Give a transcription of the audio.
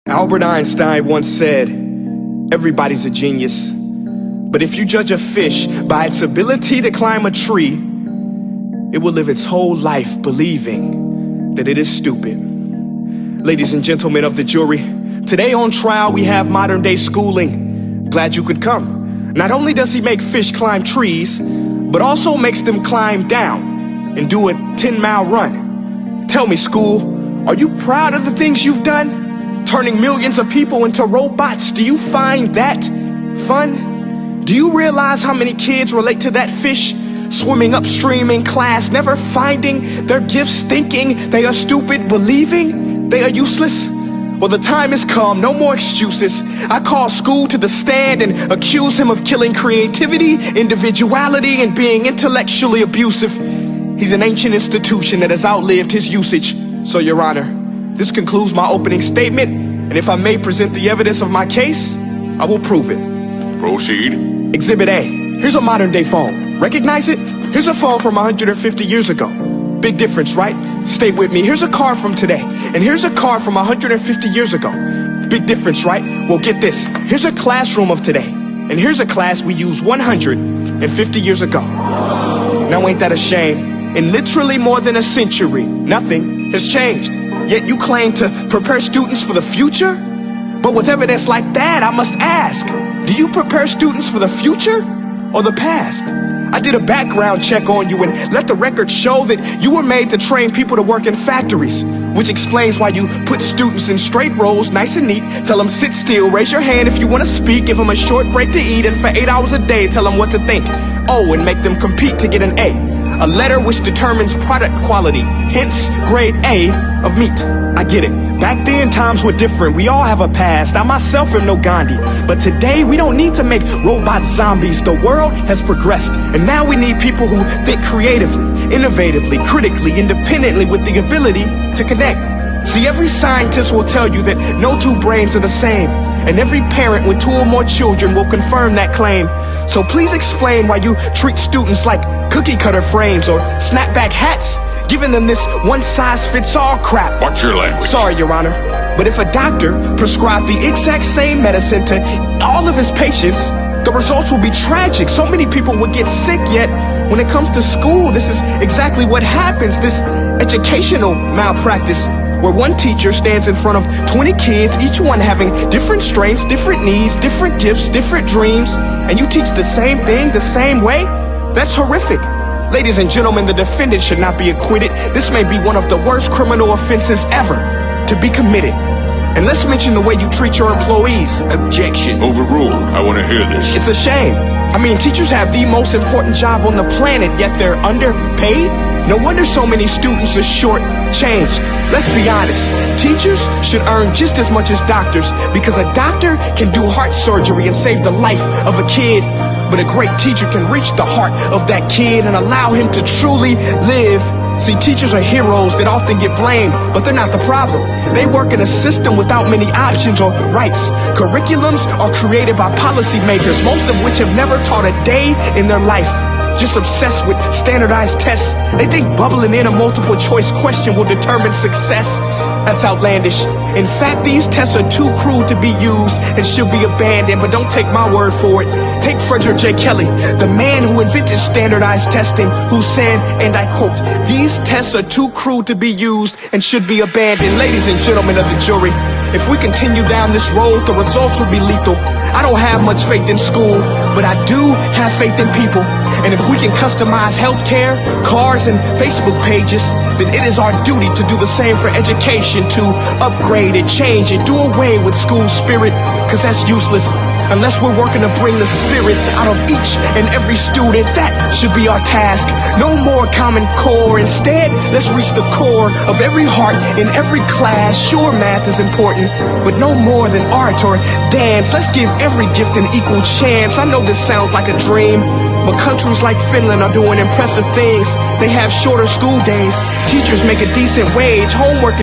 Albert Einstein once said, everybody's a genius, but if you judge a fish by its ability to climb a tree, it will live its whole life believing that it is stupid. Ladies and gentlemen of the jury, today on trial we have modern day schooling. Glad you could come. Not only does he make fish climb trees, but also makes them climb down and do a 10-mile run. Tell me, school, are you proud of the things you've done? Turning millions of people into robots, do you find that fun? Do you realize how many kids relate to that fish swimming upstream in class, never finding their gifts, thinking they are stupid, believing they are useless? Well, the time has come, no more excuses. I call school to the stand and accuse him of killing creativity, individuality, and being intellectually abusive. He's an ancient institution that has outlived his usage. So, Your Honor, this concludes my opening statement, and if I may present the evidence of my case, I will prove it. Proceed. Exhibit A. Here's a modern day phone. Recognize it? Here's a phone from 150 years ago. Big difference, right? Stay with me. Here's a car from today, and here's a car from 150 years ago. Big difference, right? Well, get this. Here's a classroom of today, and here's a class we used 150 years ago. Now ain't that a shame? In literally more than a century, nothing has changed. Yet you claim to prepare students for the future? But with evidence like that, I must ask, do you prepare students for the future or the past? I did a background check on you and let the record show that you were made to train people to work in factories, which explains why you put students in straight rows, nice and neat, tell them sit still, raise your hand if you want to speak, give them a short break to eat, and for 8 hours a day, tell them what to think. Oh, and make them compete to get an A letter which determines product quality, hence grade A of meat. I get it. Back then, times were different. We all have a past. I myself am no Gandhi. But today, we don't need to make robot zombies. The world has progressed. And now we need people who think creatively, innovatively, critically, independently, with the ability to connect. See, every scientist will tell you that no two brains are the same. And every parent with 2 or more children will confirm that claim. So please explain why you treat students like cookie cutter frames or snapback hats, giving them this one-size-fits-all crap. Watch your language. Sorry, Your Honor, but if a doctor prescribed the exact same medicine to all of his patients, the results will be tragic. So many people would get sick, yet when it comes to school, this is exactly what happens, this educational malpractice, where one teacher stands in front of 20 kids, each one having different strengths, different needs, different gifts, different dreams, and you teach the same thing the same way? That's horrific. Ladies and gentlemen, the defendant should not be acquitted. This may be one of the worst criminal offenses ever to be committed. And let's mention the way you treat your employees. Objection. Overruled. I want to hear this. It's a shame. I mean, teachers have the most important job on the planet, yet they're underpaid? No wonder so many students are short-changed. Let's be honest, teachers should earn just as much as doctors, because a doctor can do heart surgery and save the life of a kid, but a great teacher can reach the heart of that kid and allow him to truly live. See, teachers are heroes that often get blamed, but they're not the problem. They work in a system without many options or rights. Curriculums are created by policymakers, most of which have never taught a day in their life. Just obsessed with standardized tests. They think bubbling in a multiple choice question will determine success. That's outlandish. In fact, these tests are too cruel to be used and should be abandoned, but don't take my word for it. Take Frederick J. Kelly, the man who invented standardized testing, who said, and I quote, "These tests are too cruel to be used and should be abandoned." Ladies and gentlemen of the jury, if we continue down this road, the results will be lethal. I don't have much faith in school, but I do have faith in people. And if we can customize healthcare, cars, and Facebook pages, then it is our duty to do the same for education, to upgrade it, change it, do away with school spirit, because that's useless. Unless we're working to bring the spirit out of each and every student, that should be our task. No more Common Core. Instead, let's reach the core of every heart in every class. Sure, math is important, but no more than art or dance. Let's give every gift an equal chance. I know this sounds like a dream, but countries like Finland are doing impressive things. They have shorter school days, teachers make a decent wage, homework